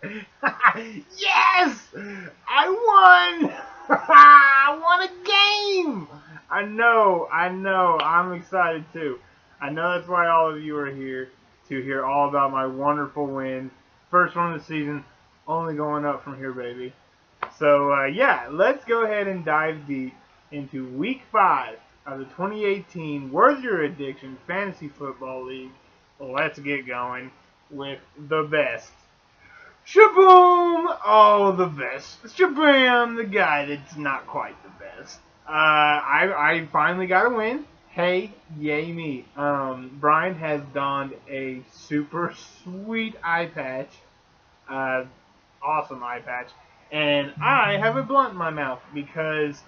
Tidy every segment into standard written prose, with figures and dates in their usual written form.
Yes! I won! I won a game! I know. I'm excited too. I know that's why all of you are here to hear all about my wonderful win. First one of the season, only going up from here, baby. So, yeah, let's go ahead and dive deep into Week 5 of the 2018 Worth Your Addiction Fantasy Football League. Let's get going with the best. Shaboom! Oh, the best. Shabam, the guy that's not quite the best. I finally got a win. Hey, yay me. Brian has donned a super sweet eye patch. Awesome eye patch. And I have a blunt in my mouth because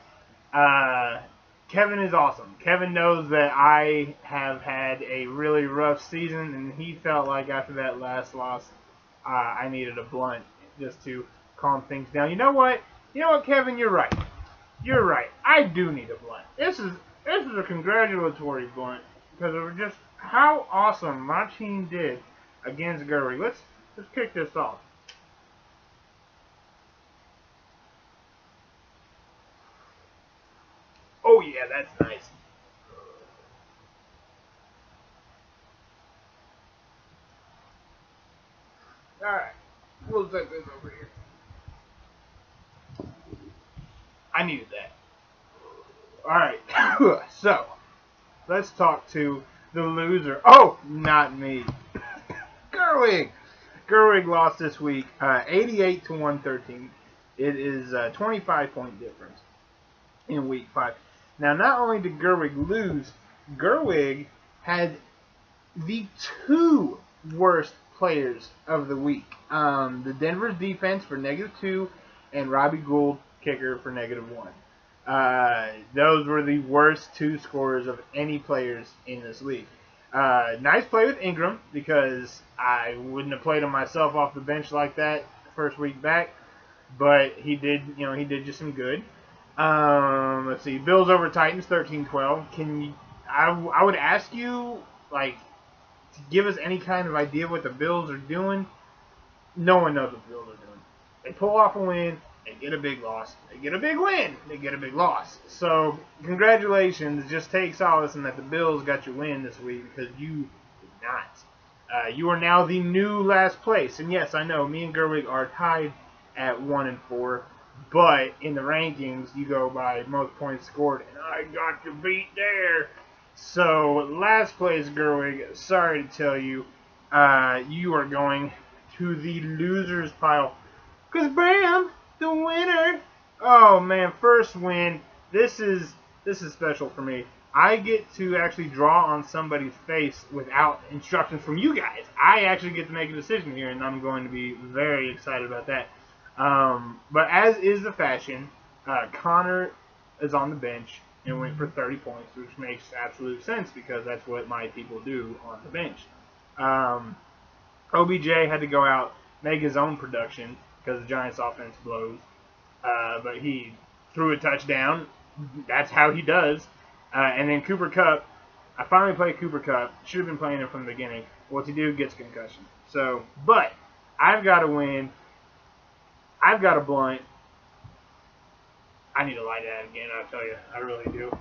Kevin is awesome. Kevin knows that I have had a really rough season, and he felt like after that last loss, I needed a blunt just to calm things down. You know what? Kevin? You're right. You're right. I do need a blunt. This is a congratulatory blunt because of just how awesome my team did against Gerwig. Let's kick this off. Oh yeah, that's nice. All right, we'll take this over here. I needed that. All right, so let's talk to the loser. Oh, not me. Gerwig. Gerwig lost this week, 88 to 113. It is a 25-point difference in Week 5. Now, not only did Gerwig lose, Gerwig had the two worst players of the week. The Denver's defense for -2 and Robbie Gould, kicker, for -1. Those were the worst two scorers of any players in this league. Nice play with Ingram because I wouldn't have played him myself off the bench like that first week back, but he did just some good. Let's see, Bills over Titans 13-12. I would ask you to give us any kind of idea of what the Bills are doing. No one knows what the Bills are doing. They pull off a win, they get a big loss. They get a big win, they get a big loss. So, congratulations. Just take solace in that the Bills got your win this week because you did not. You are now the new last place. And yes, I know, me and Gerwig are tied at 1-4. But in the rankings, you go by most points scored, and I got you beat there. So, last place, Gerwig, sorry to tell you, you are going to the losers pile. Because, bam, the winner. Oh, man, first win. This is special for me. I get to actually draw on somebody's face without instructions from you guys. I actually get to make a decision here, and I'm going to be very excited about that. But as is the fashion, Connor is on the bench and went for 30 points, which makes absolute sense because that's what my people do on the bench. OBJ had to go out, make his own production because the Giants' offense blows. But he threw a touchdown. That's how he does. And then Cooper Kupp, I finally played Cooper Kupp. Should have been playing him from the beginning. What's he do? Gets a concussion. So, but I've got to win. I've got a blunt. I need to light that again, I'll tell you. I really do.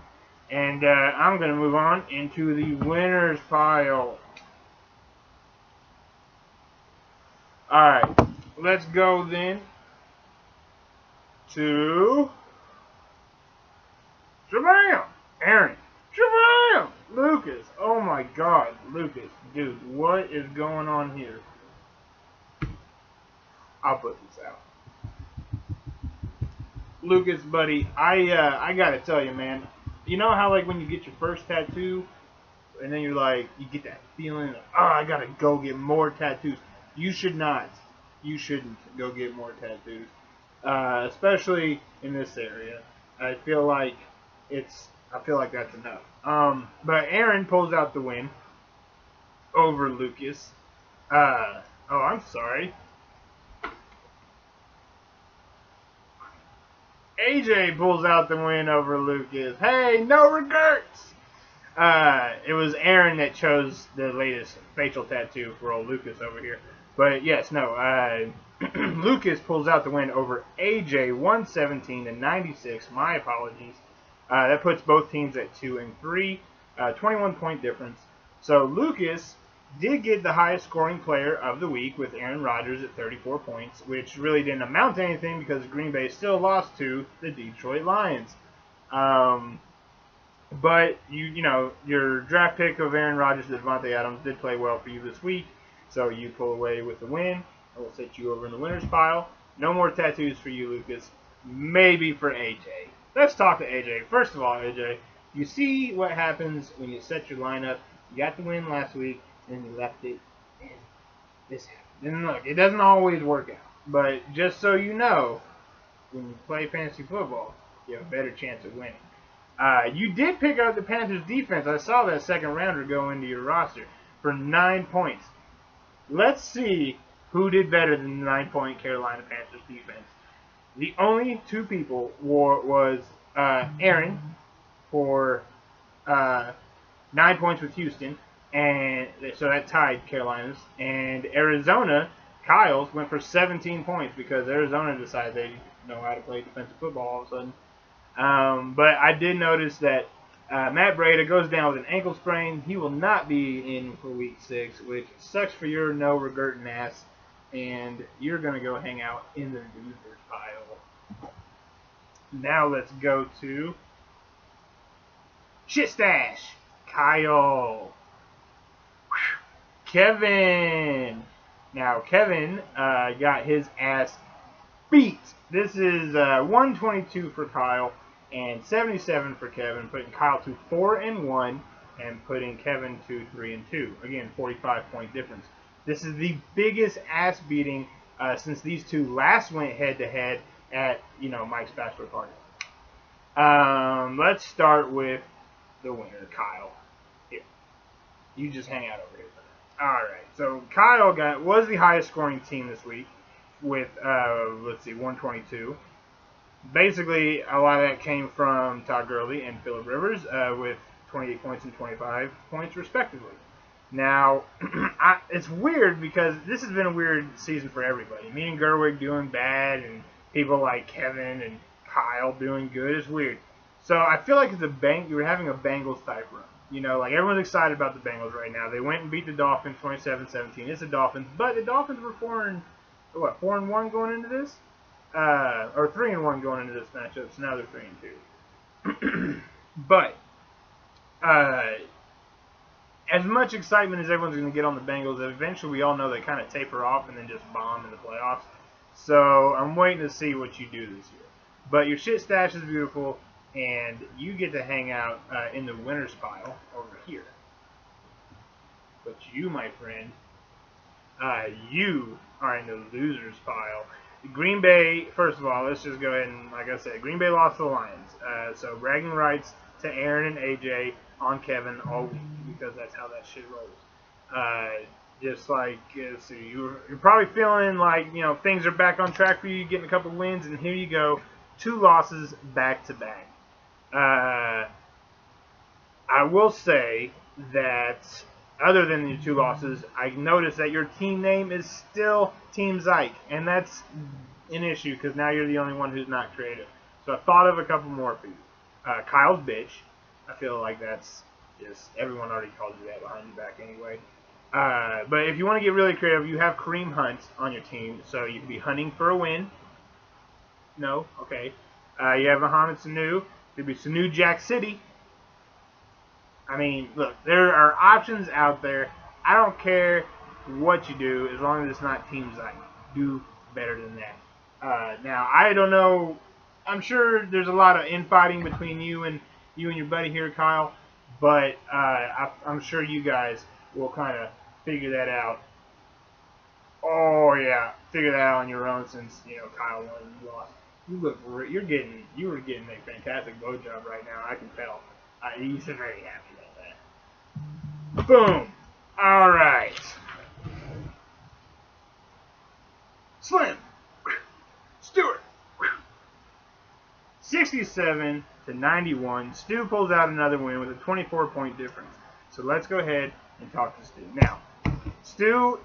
And I'm going to move on into the winners pile. Alright, let's go then to Shabam! Aaron. Shabam! Lucas. Oh my God, Lucas. Dude, what is going on here? I'll put this out. Lucas, buddy, I gotta tell you, man. You know how when you get your first tattoo, and then you get that feeling, oh, I gotta go get more tattoos. You should not. You shouldn't go get more tattoos, especially in this area. I feel like that's enough. But Aaron pulls out the win over Lucas. Oh, I'm sorry. AJ pulls out the win over Lucas. Hey, no regrets. It was Aaron that chose the latest facial tattoo for old Lucas over here. But yes, no. Lucas pulls out the win over AJ, 117-96. My apologies. That puts both teams at 2 and 3, 21-point difference. So Lucas did get the highest scoring player of the week with Aaron Rodgers at 34 points, which really didn't amount to anything because Green Bay still lost to the Detroit Lions. But you know, your draft pick of Aaron Rodgers and Devontae Adams did play well for you this week, so you pull away with the win. I will set you over in the winners pile. No more tattoos for you, Lucas. Maybe for AJ. Let's talk to AJ. First of all, AJ, you see what happens when you set your lineup. You got the win last week, and you left it, and this happened. And look, it doesn't always work out. But just so you know, when you play fantasy football, you have a better chance of winning. You did pick up the Panthers defense. I saw that second rounder go into your roster for 9 points. Let's see who did better than the 9-point Carolina Panthers defense. The only two people was Aaron for 9 points with Houston, and so that tied Carolina's. And Arizona, Kyle's, went for 17 points because Arizona decided they know how to play defensive football all of a sudden. But I did notice that Matt Breida goes down with an ankle sprain. He will not be in for week 6, which sucks for your no-regretting ass. And you're going to go hang out in the losers pile. Now let's go to Shit Stash. Kyle. Kevin. Now, Kevin got his ass beat. This is 122 for Kyle and 77 for Kevin, putting Kyle to 4-1 and putting Kevin to 3-2. Again, 45-point difference. This is the biggest ass beating since these two last went head-to-head at, Mike's bachelor party. Let's start with the winner, Kyle. Here. You just hang out over here. Alright, so Kyle was the highest scoring team this week with, 122. Basically, a lot of that came from Todd Gurley and Phillip Rivers with 28 points and 25 points, respectively. Now, it's weird because this has been a weird season for everybody. Me and Gerwig doing bad, and people like Kevin and Kyle doing good. It's weird. So I feel like you were having a Bengals type run. Like everyone's excited about the Bengals right now. They went and beat the Dolphins 27-17. It's the Dolphins, but the Dolphins were 4-1 going into this, or 3-1 going into this matchup. So now they're 3-2. But as much excitement as everyone's going to get on the Bengals, eventually we all know they kind of taper off and then just bomb in the playoffs. So I'm waiting to see what you do this year. But your shit stash is beautiful, and you get to hang out in the winners pile over here. But you, my friend, you are in the losers pile. Green Bay, first of all, let's just go ahead and, like I said, Green Bay lost to the Lions. So bragging rights to Aaron and AJ on Kevin all week because that's how that shit rolls. Just like, let's see, you're probably feeling like, things are back on track for you, getting a couple wins, and here you go, 2 losses back to back. I will say that other than the 2 losses, I noticed that your team name is still Team Zyke, and that's an issue because now you're the only one who's not creative. So I thought of a couple more for you. Kyle's bitch. I feel like that's just, everyone already called you that behind your back anyway. But if you want to get really creative, you have Kareem Hunt on your team, so you can be hunting for a win. No? Okay. You have Mohamed Sanu. It could be Sanu Jack City. I mean, look, there are options out there. I don't care what you do as long as it's not Team Zyke. Do better than that. Now, I don't know. I'm sure there's a lot of infighting between you and your buddy here, Kyle. But I'm sure you guys will kind of figure that out. Oh yeah, figure that out on your own since Kyle won and you lost. You were getting a fantastic blowjob right now. I can tell. You seem very happy about that. Boom. All right. Slim. Stewart. 67-91. Stu pulls out another win with a 24-point difference. So let's go ahead and talk to Stu. Now, Stu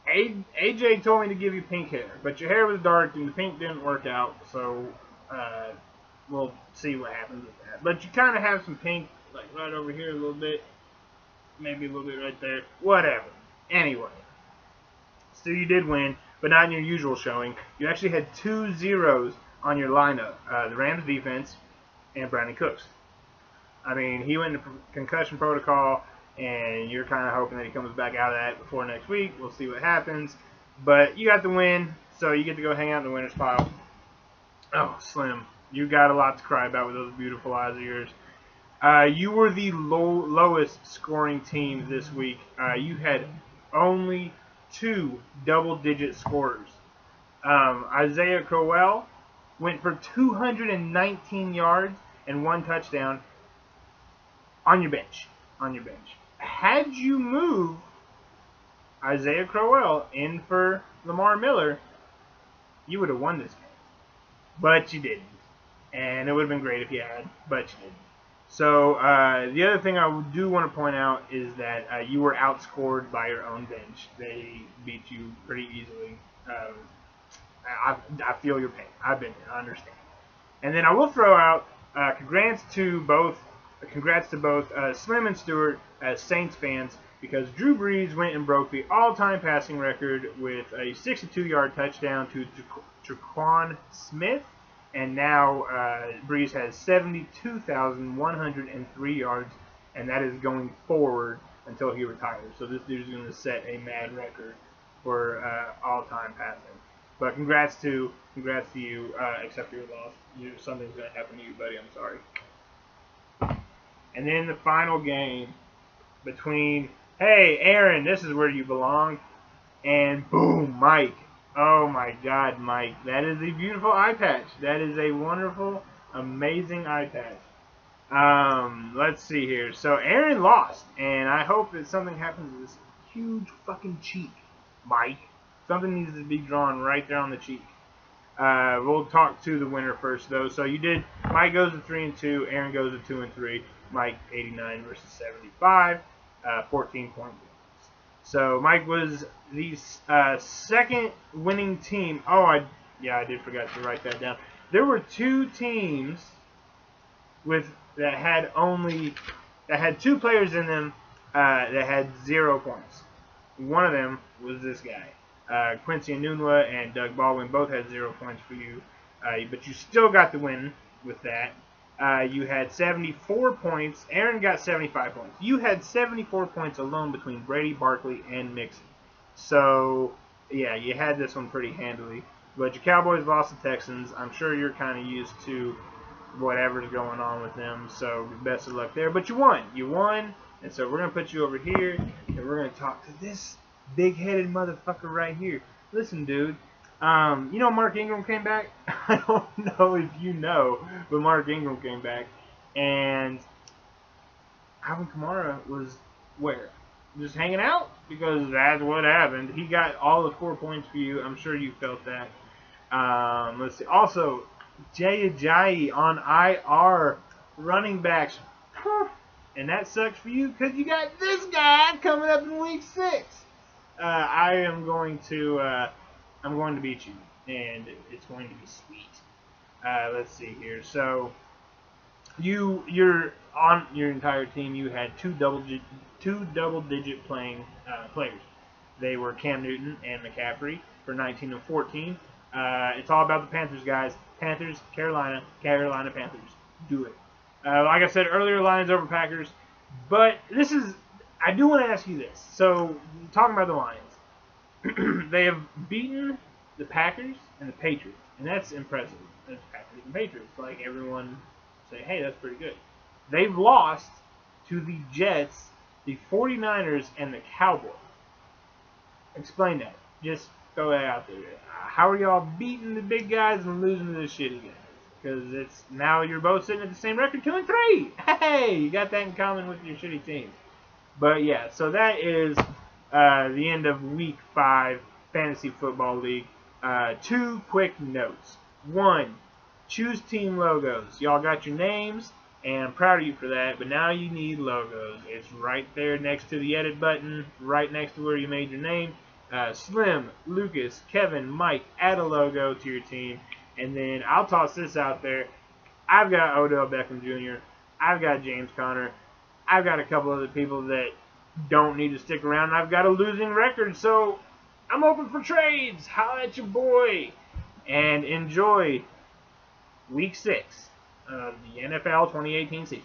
AJ told me to give you pink hair, but your hair was dark and the pink didn't work out, so we'll see what happens with that. But you kind of have some pink, like right over here a little bit, maybe a little bit right there, whatever. Anyway, so you did win, but not in your usual showing. You actually had 2 zeros on your lineup, the Rams defense and Brandon Cooks. I mean, he went into concussion protocol, and you're kind of hoping that he comes back out of that before next week. We'll see what happens. But you got the win, so you get to go hang out in the winner's pile. Oh, Slim, you got a lot to cry about with those beautiful eyes of yours. You were the lowest scoring team this week. You had only 2 double-digit scorers. Isaiah Crowell went for 219 yards and 1 touchdown on your bench. Had you moved Isaiah Crowell in for Lamar Miller, you would have won this game. But you didn't. And it would have been great if you had, but you didn't. So the other thing I do want to point out is that you were outscored by your own bench. They beat you pretty easily. I feel your pain. I've been there. I understand. And then I will throw out congrats to both Slim and Stewart as Saints fans, because Drew Brees went and broke the all-time passing record with a 62-yard touchdown to Jaquan Smith, and now Brees has 72,103 yards, and that is going forward until he retires. So this dude is going to set a mad record for all-time passing. But congrats to you, except for your loss. Something's going to happen to you, buddy. I'm sorry. And then the final game between, hey, Aaron, this is where you belong, and boom, Mike. Oh, my God, Mike. That is a beautiful eye patch. That is a wonderful, amazing eye patch. Let's see here. So Aaron lost, and I hope that something happens to this huge fucking cheek, Mike. Something needs to be drawn right there on the cheek. We'll talk to the winner first, though. So you did. Mike goes to 3-2. Aaron goes to 2-3. Mike 89 versus 75. 14 point difference. So Mike was the second winning team. Oh, I did forget to write that down. There were 2 teams that had 2 players in them that had 0 points. One of them was this guy. Quincy Enunwa and Doug Baldwin both had 0 points for you, but you still got the win with that. You had 74 points. Aaron got 75 points. You had 74 points alone between Brady, Barkley, and Mixon. So, yeah, you had this one pretty handily. But your Cowboys lost to Texans. I'm sure you're kind of used to whatever's going on with them, so best of luck there. But you won. And so we're going to put you over here, and we're going to talk to this big-headed motherfucker right here. Listen, dude. You know Mark Ingram came back? I don't know if you know, but Mark Ingram came back. And Alvin Kamara was where? Just hanging out? Because that's what happened. He got all the 4 points for you. I'm sure you felt that. Let's see. Also, Jay Ajayi on IR running backs. And that sucks for you because you got this guy coming up in week 6. I'm going to beat you, and it's going to be sweet. Let's see here. So you're on your entire team. You had two double-digit playing players. They were Cam Newton and McCaffrey for 19 and 14. It's all about the Panthers, guys. Panthers, Carolina, Panthers. Do it. Like I said earlier, Lions over Packers. But I do want to ask you this. So, talking about the Lions. They have beaten the Packers and the Patriots. And that's impressive. That's Packers and Patriots. Like, everyone say, hey, that's pretty good. They've lost to the Jets, the 49ers, and the Cowboys. Explain that. Just throw that out there. How are y'all beating the big guys and losing to the shitty guys? Because it's now you're both sitting at the same record, 2-3. Hey, you got that in common with your shitty teams. But yeah, so that is the end of Week 5 Fantasy Football League. 2 quick notes. 1, choose team logos. Y'all got your names, and I'm proud of you for that. But now you need logos. It's right there next to the edit button, right next to where you made your name. Slim, Lucas, Kevin, Mike, add a logo to your team. And then I'll toss this out there. I've got Odell Beckham Jr. I've got James Conner. I've got a couple other people that don't need to stick around. I've got a losing record, so I'm open for trades. Holla at your boy. And enjoy Week 6 of the NFL 2018 season.